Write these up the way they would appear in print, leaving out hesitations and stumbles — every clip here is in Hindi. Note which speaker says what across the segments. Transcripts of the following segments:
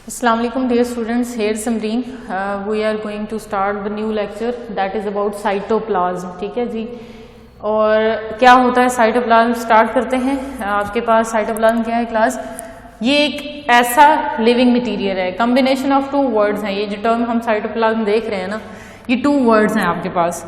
Speaker 1: Assalamu alaikum dear students, here Samreen. We are going to start the new lecture that is about cytoplasm. ठीक है जी। और क्या होता है साइटोप्लाज्म, स्टार्ट करते हैं। आपके पास साइटोप्लाज्म क्या है क्लास? ये एक ऐसा लिविंग मटेरियल है, कॉम्बिनेशन ऑफ टू वर्ड्स हैं। ये जो टर्म हम साइटोप्लाज्म देख रहे हैं ना, ये टू वर्ड्स हैं आपके पास।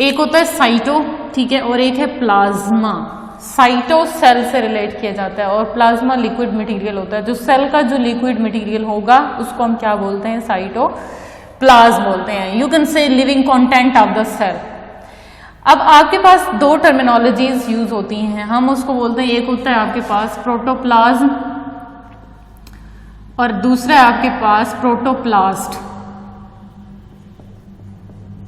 Speaker 1: एक होता है साइटो, ठीक है, और एक है प्लाज्मा। साइटो सेल से रिलेट किया जाता है और प्लाज्मा लिक्विड मटेरियल होता है। जो सेल का जो लिक्विड मटेरियल होगा उसको हम क्या बोलते हैं? साइटोप्लाज्म बोलते हैं। You can say living content of the cell. अब आपके पास दो टर्मिनोलॉजीज यूज होती हैं, हम उसको बोलते हैं, एक होता है आपके पास प्रोटोप्लाज्म और दूसरा है आपके पास प्रोटोप्लास्ट।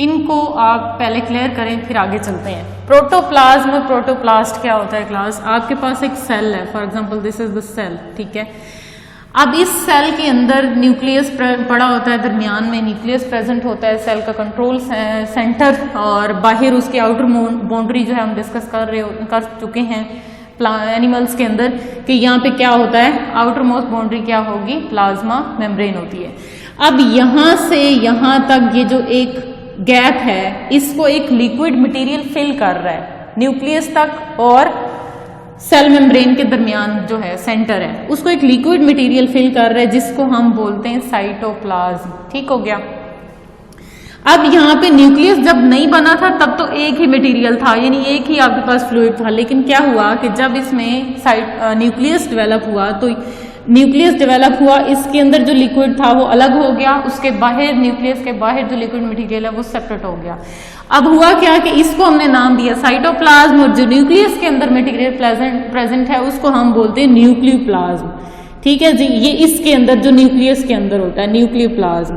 Speaker 1: इनको आप पहले क्लियर करें फिर आगे चलते हैं। प्रोटोप्लाज्म और प्रोटोप्लास्ट क्या होता है क्लास? आपके पास एक सेल है, for example this is the cell, ठीक है। अब इस सेल के अंदर न्यूक्लियस पड़ा होता है, दरमियान में न्यूक्लियस प्रेजेंट होता है, सेल का कंट्रोल सेंटर, और बाहर उसकी आउटर बाउंड्री जो है हम डिस्कस कर चुके हैं एनिमल्स के अंदर कि यहाँ पे क्या होता है, आउटर मोस्ट बाउंड्री क्या होगी? प्लाज्मा मेम्ब्रेन होती है। अब यहाँ से यहाँ तक ये जो एक गैप है, इसको एक लिक्विड मटेरियल फिल कर रहा है, न्यूक्लियस तक और सेल मेम्ब्रेन के दरमियान जो है सेंटर है, उसको एक लिक्विड मटेरियल फिल कर रहा है जिसको हम बोलते हैं साइटोप्लाज्म। ठीक हो गया। अब यहाँ पे न्यूक्लियस जब नहीं बना था तब तो एक ही मटेरियल था, यानी एक ही आपके पास फ्लूइड था। लेकिन क्या हुआ कि जब इसमें न्यूक्लियस डेवलप हुआ तो न्यूक्लियस डेवलप हुआ, इसके अंदर जो लिक्विड था वो अलग हो गया, उसके बाहर न्यूक्लियस के बाहर जो लिक्विड मटेरियल है वो सेपरेट हो गया। अब हुआ क्या कि इसको हमने नाम दिया साइटोप्लाज्म, और जो न्यूक्लियस के अंदर मटेरियल प्रेजेंट है उसको हम बोलते हैं न्यूक्लियोप्लाज्म। ठीक है जी, ये इसके अंदर जो न्यूक्लियस के अंदर होता है न्यूक्लियोप्लाज्म।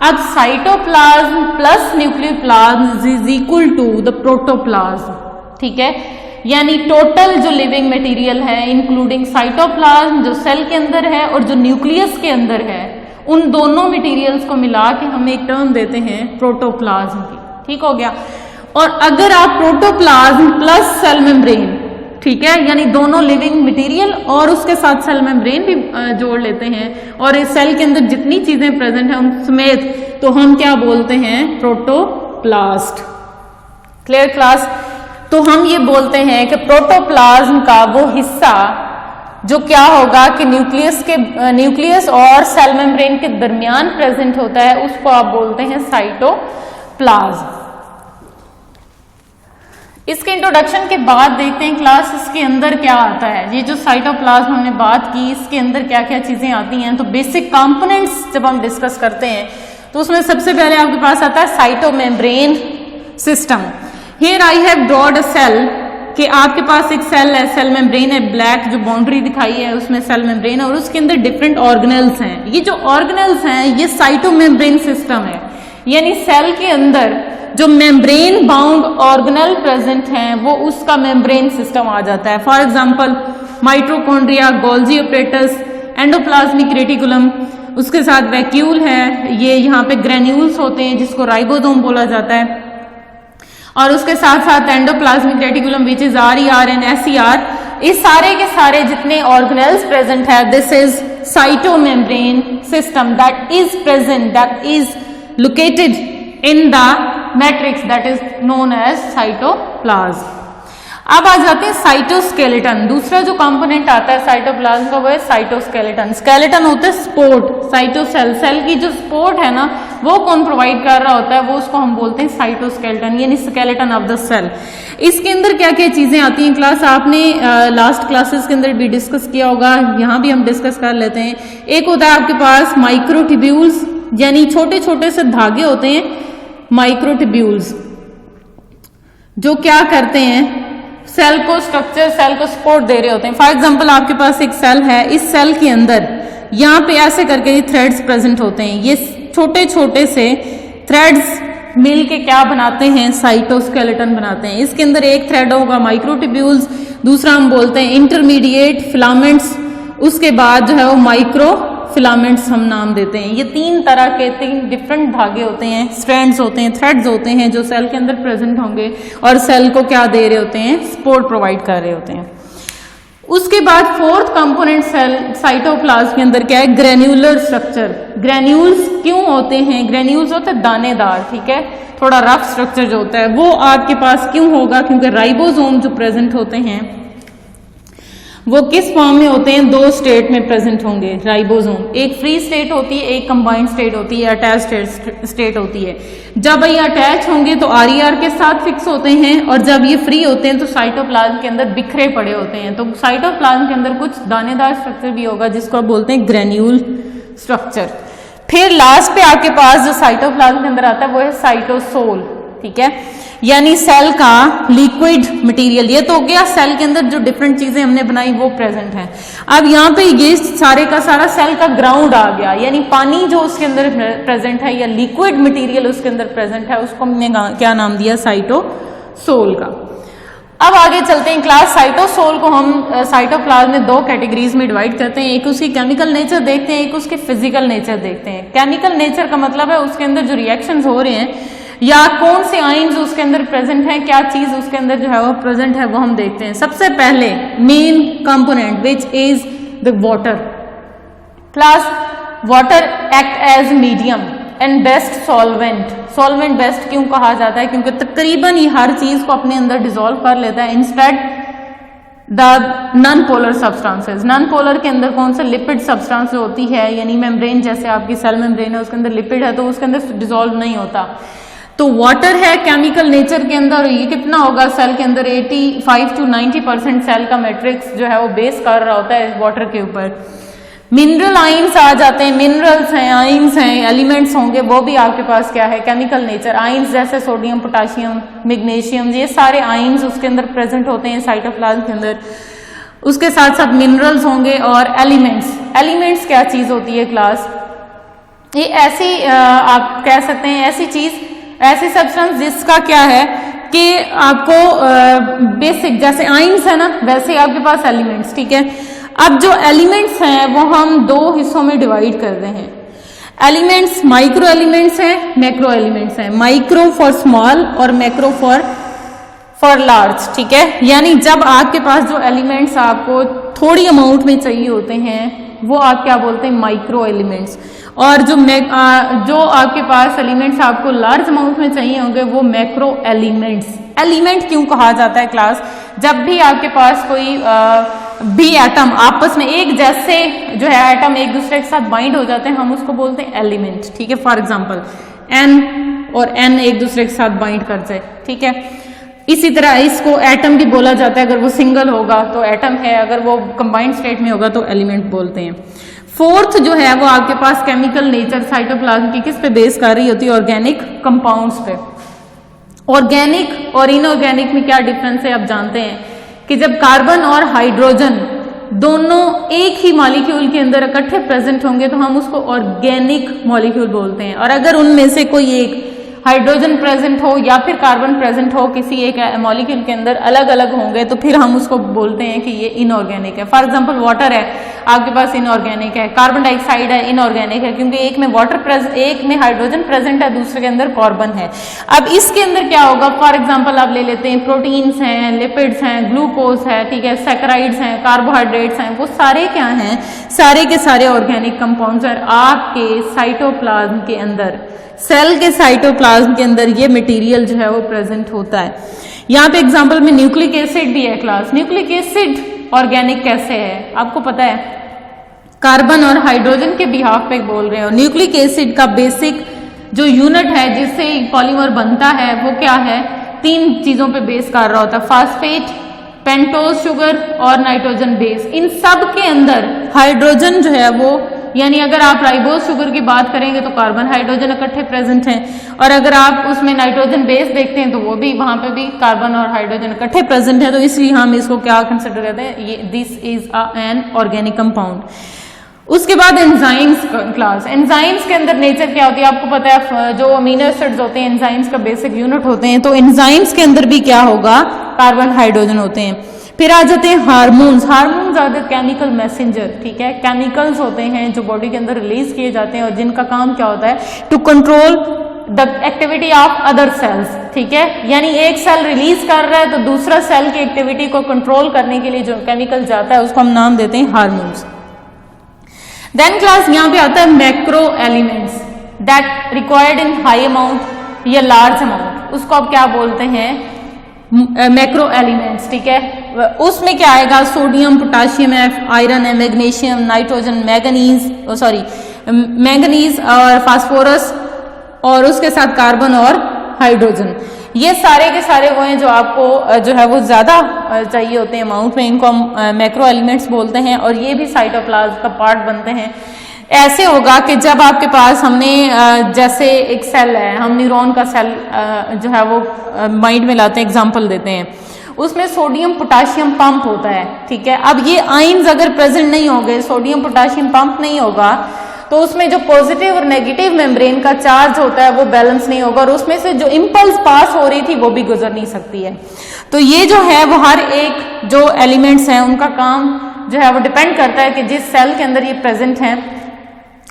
Speaker 1: अब cytoplasm plus nucleoplasm is equal to the protoplasm. ठीक है, यानी टोटल जो लिविंग मटेरियल है इंक्लूडिंग साइटोप्लाज्म जो सेल के अंदर है और जो न्यूक्लियस के अंदर है, उन दोनों मटेरियल्स को मिला के हम एक टर्म देते हैं प्रोटोप्लाज्म की। ठीक हो गया। और अगर आप प्रोटोप्लाज्म प्लस सेल मेम्ब्रेन, ठीक है, यानी दोनों लिविंग मटेरियल और उसके साथ सेल मेम्ब्रेन भी जोड़ लेते हैं और इस सेल के अंदर जितनी चीजें प्रेजेंट हैं उन समेत, तो हम क्या बोलते हैं? प्रोटोप्लास्ट। Clear class? तो हम ये बोलते हैं कि प्रोटोप्लाज्म का वो हिस्सा जो क्या होगा कि न्यूक्लियस और सेल मेम्ब्रेन के दरमियान प्रेजेंट होता है, उसको आप बोलते हैं साइटोप्लाज्म। इसके इंट्रोडक्शन के बाद देखते हैं क्लास इसके अंदर क्या आता है। ये जो साइटोप्लाज्म हमने बात की, इसके अंदर क्या क्या चीजें आती हैं। तो बेसिक कंपोनेंट्स जब हम डिस्कस करते हैं तो उसमें सबसे पहले आपके पास आता है साइटोमेम्ब्रेन system. Here I have drawn a cell कि आपके पास एक सेल है, सेल मेम्ब्रेन है, ब्लैक जो बाउंड्री दिखाई है उसमें सेल मेम्ब्रेन है और उसके अंदर डिफरेंट ऑर्गेनेल्स हैं। ये जो ऑर्गेनेल्स हैं ये साइटोमेम्ब्रेन सिस्टम है, यानी सेल के अंदर जो मेम्ब्रेन बाउंड ऑर्गेनेल प्रेजेंट हैं वो उसका मेम्ब्रेन सिस्टम आ जाता है। For example mitochondria, Golgi apparatus, endoplasmic reticulum, उसके साथ वैक्यूल है, ये यहाँ पे ग्रेन्यूल्स होते हैं जिसको राइबोसोम बोला जाता है, और उसके साथ साथ endoplasmic reticulum which is RER and SER। इस सारे के सारे जितने ऑर्गेनेल्स प्रेजेंट है, this is cytomembrane system that is present, that is located in the matrix that is known as cytoplasm. अब आ जाते हैं साइटोस्केलेटन। दूसरा जो कंपोनेंट आता है साइटोप्लाज्म का वो है साइटोस्केलेटन। स्केलेटन होता है सपोर्ट, साइटोसेल, सेल की जो सपोर्ट है ना वो कौन प्रोवाइड कर रहा होता है, वो उसको हम बोलते हैं साइटोस्केलेटन, यानी स्केलेटन ऑफ द सेल। इसके अंदर क्या क्या चीजें आती हैं क्लास? आपने लास्ट क्लासेस के अंदर भी डिस्कस किया होगा, यहाँ भी हम डिस्कस कर लेते हैं। एक होता है आपके पास माइक्रोट्यूब्यूल्स, यानी छोटे छोटे से धागे होते हैं माइक्रोट्यूब्यूल्स, जो क्या करते हैं? सेल को स्ट्रक्चर, सेल को सपोर्ट दे रहे होते हैं। फॉर एग्जांपल आपके पास एक सेल है, इस सेल के अंदर यहाँ पे ऐसे करके ये थ्रेड्स प्रेजेंट होते हैं। ये छोटे छोटे से थ्रेड्स मिल के क्या बनाते हैं? साइटोस्केलेटन बनाते हैं। इसके अंदर एक थ्रेड होगा माइक्रोट्यूब्यूल्स, दूसरा हम बोलते हैं इंटरमीडिएट फिलामेंट्स, उसके बाद जो है वो माइक्रो फिलामेंट्स हम नाम देते हैं। ये तीन तरह के, तीन डिफरेंट धागे होते हैं, स्ट्रैंड्स होते हैं, थ्रेड्स होते हैं जो सेल के अंदर प्रेजेंट होंगे और सेल को क्या दे रहे होते हैं? सपोर्ट प्रोवाइड कर रहे होते हैं। उसके बाद फोर्थ कंपोनेंट सेल साइटोप्लाज्म के अंदर क्या है, ग्रेन्यूलर स्ट्रक्चर। ग्रेन्यूल्स क्यों होते हैं, ग्रेन्यूल्स होते हैं दानेदार, ठीक है, थोड़ा रफ स्ट्रक्चर जो होता है वो आपके पास क्यों होगा, क्योंकि राइबोसोम जो प्रेजेंट होते हैं वो किस फॉर्म में होते हैं, दो स्टेट में प्रेजेंट होंगे राइबोसोम, एक फ्री स्टेट होती है, एक कंबाइंड स्टेट होती है, अटैच स्टेट होती है। जब ये अटैच होंगे तो आरईआर के साथ फिक्स होते हैं, और जब ये फ्री होते हैं तो साइटोप्लाज्म के अंदर बिखरे पड़े होते हैं। तो साइटोप्लाज्म के अंदर कुछ दानेदार स्ट्रक्चर भी होगा जिसको आप बोलते हैं ग्रेन्यूल स्ट्रक्चर। फिर लास्ट पे आपके पास जो साइटोप्लाज्म के अंदर आता है वो है साइटोसोल, ठीक है, यानी सेल का लिक्विड मटेरियल। ये तो हो गया सेल के अंदर जो डिफरेंट चीजें हमने बनाई वो प्रेजेंट है। अब यहाँ पे ये सारे का सारा सेल का ग्राउंड आ गया, यानी पानी जो उसके अंदर प्रेजेंट है या लिक्विड मटेरियल उसके अंदर प्रेजेंट है, उसको हमने क्या नाम दिया, साइटोसोल का। अब आगे चलते हैं क्लास। साइटोसोल को हम साइटोप्लाज्म में दो कैटेगरीज में डिवाइड करते हैं, एक उसकी केमिकल नेचर देखते हैं, एक उसके फिजिकल नेचर देखते हैं। केमिकल नेचर का मतलब है उसके अंदर जो रिएक्शंस हो रहे हैं या कौन से आयन्स उसके अंदर प्रेजेंट है, क्या चीज उसके अंदर जो है वो प्रेजेंट है वो हम देखते हैं। सबसे पहले main component which is the water. Class water act as medium and best solvent. Solvent best क्यों कहा जाता है, क्योंकि तकरीबन ये हर चीज को अपने अंदर डिसॉल्व कर लेता है। Instead the non polar substances, non polar के अंदर कौन सा लिपिड सब्सटेंस जो होती है, यानी मेम्ब्रेन जैसे आपकी सेल मेम्ब्रेन है उसके अंदर लिपिड है तो उसके अंदर डिसॉल्व नहीं होता। तो वाटर है केमिकल नेचर के अंदर, ये कितना होगा सेल के अंदर 85 to 90% सेल का मैट्रिक्स जो है वो बेस कर रहा होता है वाटर के ऊपर। मिनरल आइंस आ जाते हैं, मिनरल्स हैं, आइंस हैं, एलिमेंट्स होंगे, वो भी आपके पास क्या है, केमिकल नेचर। आइंस जैसे सोडियम, पोटाशियम, मैग्नीशियम, ये सारे आइंस उसके अंदर प्रेजेंट होते हैं साइटोप्लाज्म के अंदर। उसके साथ साथ मिनरल्स होंगे और एलिमेंट्स। एलिमेंट्स क्या चीज होती है क्लास, ये ऐसी आप कह सकते हैं ऐसी चीज, ऐसी सब्सटेंस जिसका क्या है कि आपको बेसिक जैसे आइंस है ना वैसे आपके पास एलिमेंट्स, ठीक है। अब जो एलिमेंट्स हैं वो हम दो हिस्सों में डिवाइड कर रहे हैं। एलिमेंट्स माइक्रो एलिमेंट्स हैं, मैक्रो एलिमेंट्स हैं। माइक्रो फॉर स्मॉल और मैक्रो फॉर लार्ज, ठीक है। यानी जब आपके पास जो एलिमेंट्स आपको थोड़ी अमाउंट में चाहिए होते हैं वो आप क्या बोलते हैं, माइक्रो एलिमेंट्स। और जो आपके पास एलिमेंट्स आपको लार्ज अमाउंट में चाहिए होंगे वो मैक्रो एलिमेंट्स। एलिमेंट क्यों कहा जाता है क्लास, जब भी आपके पास कोई भी एटम आपस में एक जैसे जो है एटम एक दूसरे के साथ बाइंड हो जाते हैं हम उसको बोलते हैं एलिमेंट, ठीक है। फॉर एग्जांपल N और N एक दूसरे के साथ बाइंड कर जाए, ठीक है। इसी तरह इसको एटम भी बोला जाता है, अगर वो सिंगल होगा तो एटम है, अगर वो कंबाइंड स्टेट में होगा तो एलिमेंट बोलते हैं। फोर्थ जो है वो आपके पास केमिकल नेचर साइटोप्लाज्म की किस पे बेस कर रही होती है, ऑर्गेनिक कंपाउंड्स पे। ऑर्गेनिक और इनऑर्गेनिक में क्या डिफरेंस है आप जानते हैं कि जब कार्बन और हाइड्रोजन दोनों एक ही मॉलिक्यूल के अंदर इकट्ठे प्रेजेंट होंगे तो हम उसको ऑर्गेनिक मॉलिक्यूल बोलते हैं। और अगर उनमें से कोई एक हाइड्रोजन प्रेजेंट हो या फिर कार्बन प्रेजेंट हो किसी एक मॉलिक्यूल के अंदर अलग अलग होंगे तो फिर हम उसको बोलते हैं कि ये इनऑर्गेनिक है। फॉर एग्जांपल वाटर है आपके पास इनऑर्गेनिक है, कार्बन डाइऑक्साइड है इनऑर्गेनिक है, क्योंकि एक में एक में हाइड्रोजन प्रेजेंट है दूसरे के अंदर कार्बन है। अब इसके अंदर क्या होगा, फॉर एग्जाम्पल आप ले लेते हैं प्रोटीन्स हैं, लिपिड्स हैं, ग्लूकोज है, ठीक है, सैकराइड्स हैं, कार्बोहाइड्रेट्स हैं, वो सारे क्या हैं, सारे के सारे ऑर्गेनिक कंपाउंड्स हैं। आपके साइटोप्लाज्म के अंदर, सेल के साइटोप्लाज्म के अंदर ये मटेरियल जो है वो प्रेजेंट होता है। यहाँ पे एग्जांपल में न्यूक्लिक एसिड भी है क्लास। न्यूक्लिक एसिड ऑर्गेनिक कैसे है आपको पता है, कार्बन और हाइड्रोजन के बिहाफ पे बोल रहे हो। न्यूक्लिक एसिड का बेसिक जो यूनिट है जिससे पॉलीमर बनता है वो क्या है, तीन चीजों पे बेस कर रहा होता है, फास्फेट, पेंटोज शुगर और नाइट्रोजन बेस। इन सब के अंदर हाइड्रोजन जो है वो, यानी अगर आप राइबोज शुगर की बात करेंगे तो कार्बन हाइड्रोजन इकट्ठे प्रेजेंट हैं, और अगर आप उसमें नाइट्रोजन बेस देखते हैं तो वो भी वहां पे भी कार्बन और हाइड्रोजन इकट्ठे प्रेजेंट है। तो इसलिए हम इसको क्या कंसिडर करते हैं, ये this is an organic compound. उसके बाद एंजाइम्स क्लास। एंजाइम्स के अंदर नेचर क्या होती है आपको पता है, जो अमीनो एसिड्स होते हैं एंजाइम्स का बेसिक यूनिट होते हैं, तो एंजाइम्स के अंदर भी क्या होगा, कार्बन हाइड्रोजन होते हैं। फिर आ जाते हैं hormones. Hormones are the chemical messenger, ठीक है, केमिकल्स होते हैं जो बॉडी के अंदर रिलीज किए जाते हैं और जिनका काम क्या होता है, to control the activity of other cells, ठीक है, यानी एक सेल रिलीज कर रहा है तो दूसरा सेल की एक्टिविटी को कंट्रोल करने के लिए जो केमिकल जाता है उसको हम नाम देते हैं हार्मोन्स। देन क्लास यहाँ पे आता है macro elements that required in high amount या लार्ज अमाउंट, उसको आप क्या बोलते हैं, मैक्रो एलिमेंट्स, ठीक है। उसमें क्या आएगा, सोडियम, पोटाशियम है, आयरन है, मैग्नीशियम, नाइट्रोजन, मैंगनीज और फास्फोरस और उसके साथ कार्बन और हाइड्रोजन, ये सारे के सारे वो हैं जो आपको जो है वो ज्यादा चाहिए होते हैं अमाउंट में, इनको हम मैक्रो एलिमेंट्स बोलते हैं और ये भी साइटोप्लाज्म का पार्ट बनते हैं। ऐसे होगा कि जब आपके पास हमने जैसे एक सेल है, हम न्यूरॉन का सेल जो है वो माइंड में लाते हैं, एग्जांपल देते हैं, उसमें सोडियम पोटाशियम पंप होता है, ठीक है। अब ये आयंस अगर प्रेजेंट नहीं होंगे, सोडियम पोटाशियम पंप नहीं होगा तो उसमें जो पॉजिटिव और नेगेटिव मेम्ब्रेन का चार्ज होता है वो बैलेंस नहीं होगा और उसमें से जो इंपल्स पास हो रही थी वो भी गुजर नहीं सकती है। तो ये जो है वो हर एक जो एलिमेंट्स हैं उनका काम जो है वो डिपेंड करता है कि जिस सेल के अंदर ये प्रेजेंट है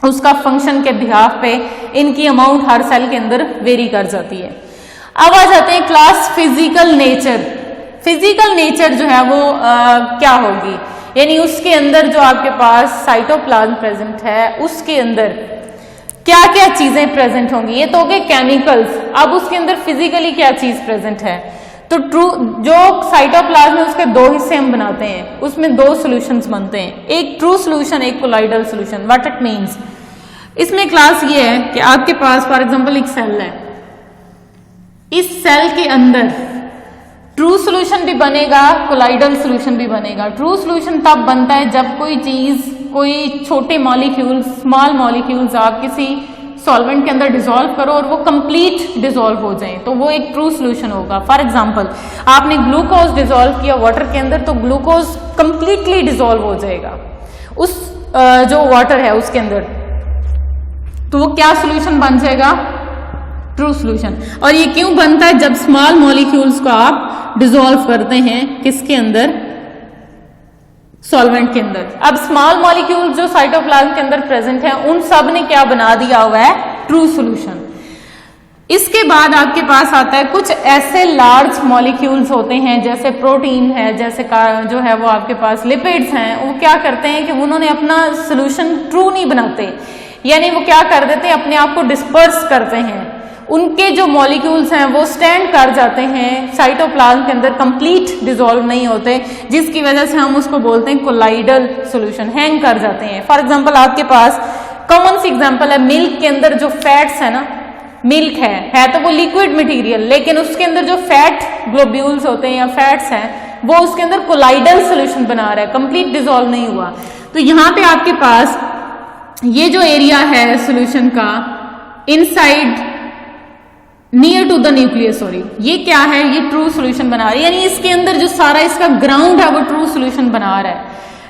Speaker 1: उसका फंक्शन के बिहाफ पे इनकी अमाउंट हर सेल के अंदर वेरी कर जाती है। अब आ जाते हैं class physical nature. Physical nature जो है वो क्या होगी, यानी उसके अंदर जो आपके पास साइटोप्लाज्म प्रेजेंट है उसके अंदर क्या क्या चीजें प्रेजेंट होंगी, ये तो हो गए केमिकल्स। अब उसके अंदर फिजिकली क्या चीज प्रेजेंट है, तो ट्रू जो साइटोप्लाज्म है उसके दो हिस्से हम बनाते हैं, उसमें दो सॉल्यूशंस बनते हैं, एक ट्रू सॉल्यूशन, एक colloidal solution. What it means, इसमें क्लास ये है कि आपके पास फॉर एग्जांपल एक सेल है, इस सेल के अंदर ट्रू सॉल्यूशन भी बनेगा, कोलाइडल सॉल्यूशन भी बनेगा। ट्रू सॉल्यूशन तब बनता है जब कोई चीज, कोई छोटे मॉलिक्यूल्स, स्मॉल मॉलिक्यूल्स आप किसी सॉल्वेंट के अंदर डिसॉल्व करो और वो कंप्लीट डिसॉल्व हो जाए तो वो एक ट्रू सॉल्यूशन होगा। फॉर एग्जांपल आपने ग्लूकोज डिसॉल्व किया वाटर के अंदर तो ग्लूकोज कंप्लीटली डिसॉल्व हो जाएगा उस जो वाटर है उसके अंदर, तो वो क्या सॉल्यूशन बन जाएगा, ट्रू सॉल्यूशन। और ये क्यों बनता है, जब स्मॉल मॉलिक्यूल्स को आप डिसॉल्व करते हैं किसके अंदर, सॉल्वेंट के अंदर। अब स्मॉल मॉलिक्यूल जो साइटोप्लाज्म के अंदर प्रेजेंट है उन सब ने क्या बना दिया हुआ है, ट्रू सॉल्यूशन। इसके बाद आपके पास आता है कुछ ऐसे लार्ज मॉलिक्यूल्स होते हैं जैसे प्रोटीन है, जैसे जो है वो आपके पास लिपिड्स हैं, वो क्या करते हैं कि उन्होंने अपना सॉल्यूशन ट्रू नहीं बनाते, यानी वो क्या कर देते हैं, अपने आप को डिस्पर्स करते हैं, उनके जो मॉलिक्यूल्स हैं वो स्टैंड कर जाते हैं साइटोप्लाज्म के अंदर, कंप्लीट डिसॉल्व नहीं होते, जिसकी वजह से हम उसको बोलते हैं कोलाइडल सॉल्यूशन, हैंग कर जाते हैं। फॉर एग्जांपल आपके पास कॉमन सी एग्जांपल है मिल्क के अंदर जो फैट्स है ना, मिल्क है तो वो लिक्विड मटेरियल, लेकिन उसके अंदर जो फैट ग्लोब्यूल्स होते हैं या फैट्स हैं वो उसके अंदर कोलाइडल सॉल्यूशन बना रहा है, कंप्लीट डिसॉल्व नहीं हुआ। तो यहाँ पे आपके पास ये जो एरिया है सॉल्यूशन का inside near to the nucleus, sorry, ये क्या है, ये ट्रू सॉल्यूशन बना रही है, यानी इसके अंदर जो सारा इसका ग्राउंड है वो ट्रू सॉल्यूशन बना रहा है,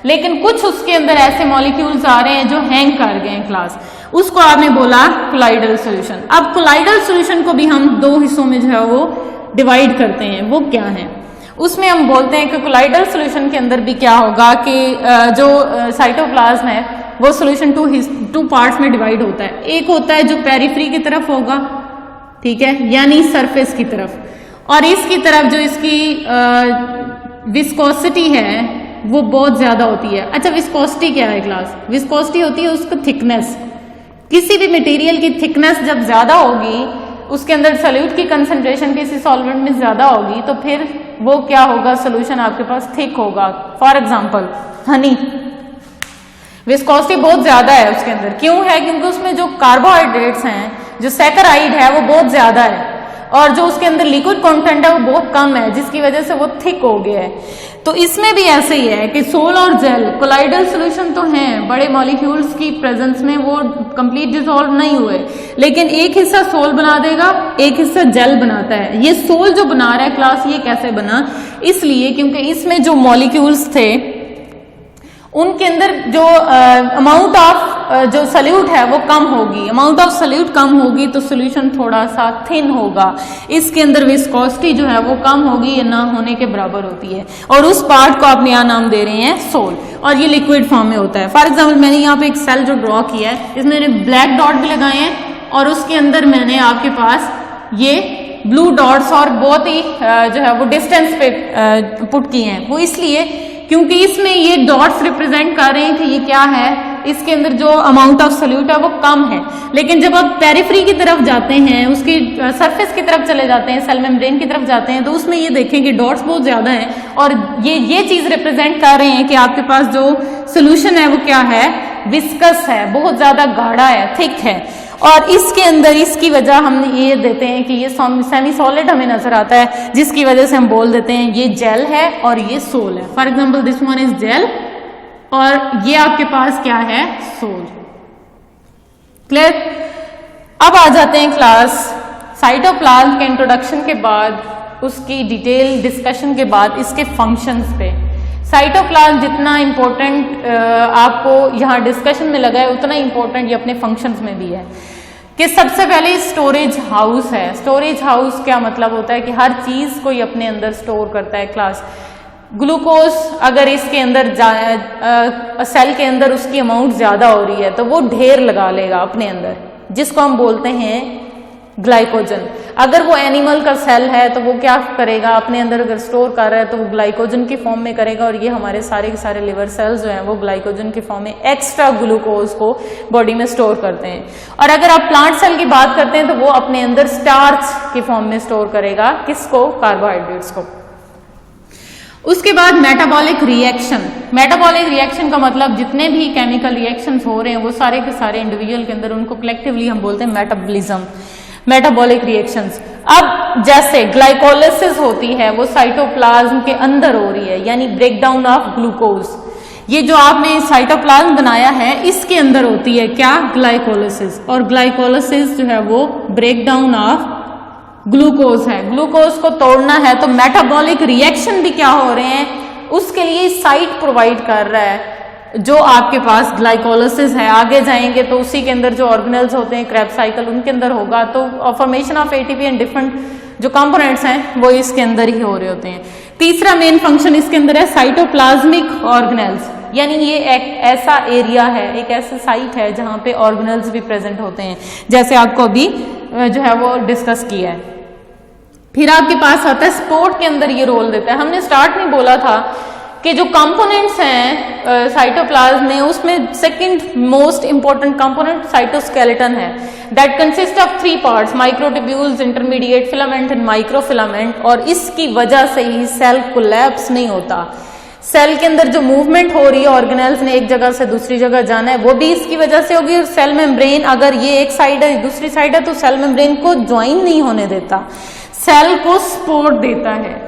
Speaker 1: लेकिन कुछ उसके अंदर ऐसे मॉलिक्यूल्स आ रहे हैं जो हैंग कर गए हैं क्लास, उसको आपने बोला कोलाइडल सॉल्यूशन। अब कोलाइडल सॉल्यूशन को भी हम दो हिस्सों में जो है वो डिवाइड करते हैं, वो क्या है, उसमें हम बोलते हैं कि कोलाइडल सॉल्यूशन के अंदर भी क्या होगा कि जो साइटोप्लाज्म है वो सॉल्यूशन टू पार्ट्स में डिवाइड होता है। एक होता है जो पेरिफेरी की तरफ होगा, ठीक है, यानी सरफेस की तरफ, और इसकी तरफ जो इसकी विस्कोसिटी है वो बहुत ज्यादा होती है। अच्छा, विस्कोसिटी क्या है क्लास, विस्कोसिटी होती है उसका थिकनेस, किसी भी मटेरियल की थिकनेस जब ज्यादा होगी, उसके अंदर सॉल्यूट की कंसंट्रेशन किसी सॉल्वेंट में ज्यादा होगी तो फिर वो क्या होगा, सोल्यूशन आपके पास थिक होगा। फॉर एग्जांपल हनी, विस्कोसिटी बहुत ज्यादा है उसके अंदर, क्यों है, क्योंकि उसमें जो कार्बोहाइड्रेट्स हैं, जो सैकराइड है वो बहुत ज्यादा है और जो उसके अंदर लिक्विड कंटेंट है वो बहुत कम है, जिसकी वजह से वो थिक हो गया है। तो इसमें भी ऐसे ही है कि सोल और जेल कोलाइडल सॉल्यूशन तो हैं, बड़े मॉलिक्यूल्स की प्रेजेंस में वो कंप्लीट डिसॉल्व नहीं हुए, लेकिन एक हिस्सा सोल बना देगा, एक हिस्सा जेल बनाता है। ये सोल जो बना रहा है क्लास, ये कैसे बना, इसलिए क्योंकि इसमें जो मॉलिक्यूल्स थे उनके अंदर जो अमाउंट ऑफ जो सॉल्यूट है वो कम होगी, अमाउंट ऑफ सॉल्यूट कम होगी तो सॉल्यूशन थोड़ा सा थिन होगा, इसके अंदर विस्कोसिटी जो है वो कम होगी या ना होने के बराबर होती है, और उस पार्ट को आप यहाँ नाम दे रहे हैं सोल, और ये लिक्विड फॉर्म में होता है। फॉर एग्जाम्पल मैंने यहाँ पे एक सेल जो ड्रॉ किया है, इसमें मैंने ब्लैक डॉट भी लगाए हैं और उसके अंदर मैंने आपके पास ये ब्लू डॉट्स और बहुत ही जो है वो डिस्टेंस पे पुट किए हैं। वो इसलिए क्योंकि इसमें ये डॉट्स रिप्रेजेंट कर रहे हैं कि ये क्या है, इसके अंदर जो अमाउंट ऑफ सोल्यूट है वो कम है। लेकिन जब आप पेरिफेरी की तरफ जाते हैं, उसकी सरफेस की तरफ चले जाते हैं, सेल मेम्ब्रेन की तरफ जाते हैं, तो उसमें ये देखें कि डॉट्स बहुत ज्यादा हैं और ये चीज रिप्रेजेंट कर रहे हैं कि आपके पास जो सोल्यूशन है वो क्या है, विस्कस है, बहुत ज्यादा गाढ़ा है, थिक है। और इसके अंदर इसकी वजह हम ये देते हैं कि ये सेमी सॉलिड हमें नजर आता है, जिसकी वजह से हम बोल देते हैं ये जेल है और ये सोल है। For example this one is gel और ये आपके पास क्या है, सोल। क्लियर? अब आ जाते हैं क्लास साइटोप्लाज्म के इंट्रोडक्शन के बाद, उसकी डिटेल डिस्कशन के बाद इसके फंक्शंस पे। साइटोप्लाज्म जितना इंपॉर्टेंट आपको यहाँ डिस्कशन में लगा है, उतना इंपॉर्टेंट ये अपने फंक्शंस में भी है। कि सबसे पहले स्टोरेज हाउस है। स्टोरेज हाउस क्या मतलब होता है कि हर चीज को ये अपने अंदर स्टोर करता है। क्लास ग्लूकोज अगर इसके अंदर सेल के अंदर उसकी अमाउंट ज्यादा हो रही है तो वो ढेर लगा लेगा अपने अंदर, जिसको हम बोलते हैं ग्लाइकोजन। अगर वो एनिमल का सेल है तो वो क्या करेगा, अपने अंदर अगर स्टोर कर रहा है तो वो ग्लाइकोजन की फॉर्म में करेगा, और ये हमारे सारे के सारे लिवर सेल्स जो हैं वो ग्लाइकोजन की फॉर्म में एक्स्ट्रा ग्लूकोज को बॉडी में स्टोर करते हैं। और अगर आप प्लांट सेल की बात करते हैं तो वो अपने अंदर स्टार्च की फॉर्म में स्टोर करेगा, किसको, कार्बोहाइड्रेट्स को। उसके बाद मेटाबॉलिक रिएक्शन। मेटाबॉलिक रिएक्शन का मतलब जितने भी केमिकल रिएक्शंस हो रहे हैं वो सारे के सारे इंडिविजुअल के अंदर, उनको कलेक्टिवली हम बोलते हैं मेटाबॉलिज्म, मेटाबॉलिक रिएक्शंस। अब जैसे ग्लाइकोलिसिस होती है वो साइटोप्लाज्म के अंदर हो रही है, यानी ब्रेक डाउन ऑफ ग्लूकोज। ये जो आपने साइटोप्लाज्म बनाया है इसके अंदर होती है क्या, ग्लाइकोलिसिस। और ग्लाइकोलिसिस जो है वो ब्रेक डाउन ऑफ ग्लूकोज है। ग्लूकोज को तोड़ना है तो मेटाबॉलिक रिएक्शन भी क्या हो रहे हैं, उसके लिए साइट प्रोवाइड कर रहा है जो आपके पास ग्लाइकोलिसिस है। आगे जाएंगे तो उसी के अंदर जो ऑर्गेनेल्स होते हैं, क्रेब्स साइकिल, उनके अंदर होगा तो formation of ATP and different जो कंपोनेंट्स हैं वो इसके अंदर ही हो रहे होते हैं। तीसरा मेन फंक्शन इसके अंदर है साइटोप्लाज्मिक ऑर्गेनेल्स, यानी ये एक ऐसा एरिया है, एक ऐसा साइट है जहां पे ऑर्गेनेल्स भी प्रेजेंट होते हैं, जैसे आपको अभी जो है वो डिस्कस किया है। फिर आपके पास आता है स्पोर्ट के अंदर ये रोल देता है। हमने स्टार्ट में बोला था कि जो कंपोनेंट्स हैं साइटोप्लाज्म में, उसमें second most important component cytoskeleton है, that consist of 3 parts, microtubules, intermediate filament and microfilament. और इसकी वजह से ही सेल कोलैप्स नहीं होता। सेल के अंदर जो मूवमेंट हो रही है, ऑर्गेनेल्स ने एक जगह से दूसरी जगह जाना है, वो भी इसकी वजह से होगी। और सेल मेम्ब्रेन अगर ये एक साइड है दूसरी साइड है तो सेल मेम्ब्रेन को ज्वाइन नहीं होने देता, सेल को सपोर्ट देता है।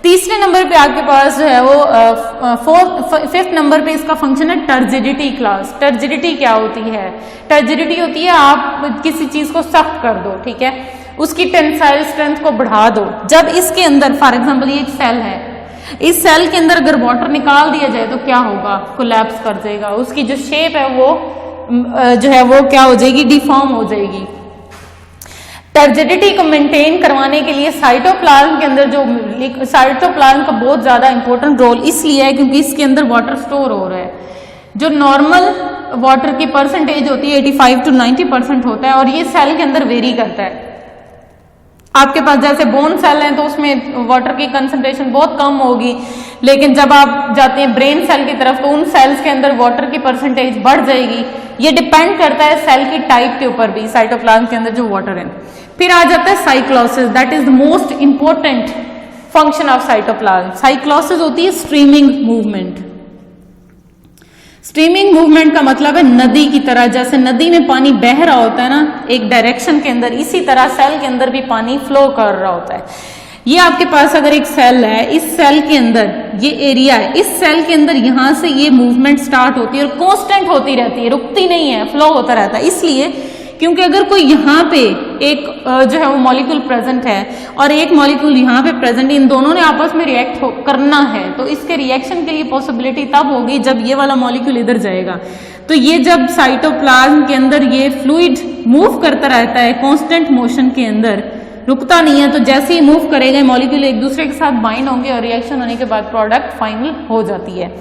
Speaker 1: तीसरे नंबर पे आपके पास जो है वो फिफ्थ नंबर पे इसका फंक्शन है टर्जिडिटी क्लास। टर्जिडिटी क्या होती है, टर्जिडिटी होती है आप किसी चीज को सख्त कर दो, ठीक है, उसकी टेंसाइल स्ट्रेंथ को बढ़ा दो। जब इसके अंदर फॉर एग्जांपल ये एक सेल है, इस सेल के अंदर अगर वाटर निकाल दिया जाए तो क्या होगा, कोलैप्स कर जाएगा, उसकी जो शेप है वो जो है वो क्या हो जाएगी, डिफॉर्म हो जाएगी। टर्जिडिटी को मेंटेन करवाने के लिए साइटोप्लाज्म के अंदर जो साइटोप्लाज्म का बहुत ज्यादा इंपॉर्टेंट रोल इसलिए है क्योंकि इसके अंदर वाटर स्टोर हो रहा है। जो नॉर्मल वाटर की परसेंटेज होती है 85 to 90% होता है, और ये सेल के अंदर वेरी करता है। आपके पास जैसे बोन सेल है तो उसमें वाटर की कंसंट्रेशन बहुत कम होगी, लेकिन जब आप जाते हैं ब्रेन सेल की तरफ तो उन सेल्स के अंदर वाटर की परसेंटेज बढ़ जाएगी। ये डिपेंड करता है सेल की टाइप के ऊपर भी, साइटोप्लाज्म के अंदर जो वाटर है। फिर आ जाता है cyclosis, that is the most important function of cytoplasm. Cyclosis होती है स्ट्रीमिंग मूवमेंट। स्ट्रीमिंग मूवमेंट का मतलब है नदी की तरह, जैसे नदी में पानी बह रहा होता है ना एक डायरेक्शन के अंदर, इसी तरह सेल के अंदर भी पानी फ्लो कर रहा होता है। ये आपके पास अगर एक सेल है, इस सेल के अंदर ये एरिया है, इस सेल के अंदर यहां से ये मूवमेंट स्टार्ट होती है और कांस्टेंट होती रहती है, रुकती नहीं है, फ्लो होता रहता है। इसलिए क्योंकि अगर कोई यहाँ पे एक जो है वो मॉलिक्यूल प्रेजेंट है और एक मॉलिक्यूल यहाँ पे प्रेजेंट है, इन दोनों ने आपस में रिएक्ट करना है, तो इसके रिएक्शन के लिए पॉसिबिलिटी तब होगी जब ये वाला मॉलिक्यूल इधर जाएगा। तो ये जब साइटोप्लाज्म के अंदर ये फ्लूइड मूव करता रहता है कांस्टेंट मोशन के अंदर, रुकता नहीं है, तो जैसे ही मूव करेगा मॉलिक्यूल एक दूसरे के साथ बाइंड होंगे और रिएक्शन होने के बाद प्रोडक्ट फाइनल हो जाती है।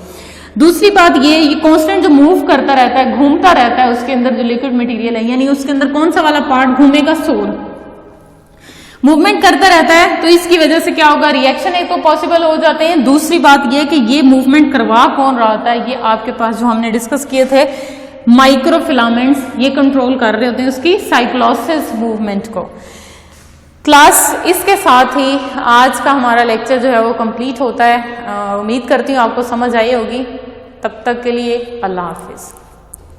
Speaker 1: दूसरी बात ये कांस्टेंट जो मूव करता रहता है, घूमता रहता है, उसके अंदर जो लिक्विड मटेरियल है, यानी उसके अंदर कौन सा वाला पार्ट घूमेगा, सोल मूवमेंट करता रहता है, तो इसकी वजह से क्या होगा, रिएक्शन एक तो पॉसिबल हो जाते हैं। दूसरी बात ये कि ये मूवमेंट करवा कौन रहा होता है, ये आपके पास जो हमने डिस्कस किए थे माइक्रोफिलामेंट्स, ये कंट्रोल कर रहे होते हैं उसकी साइक्लोसिस मूवमेंट को। क्लास इसके साथ ही आज का हमारा लेक्चर जो है वो कंप्लीट होता है। उम्मीद करती हूँ आपको समझ आई होगी। तब तक के लिए अल्लाह हाफिज।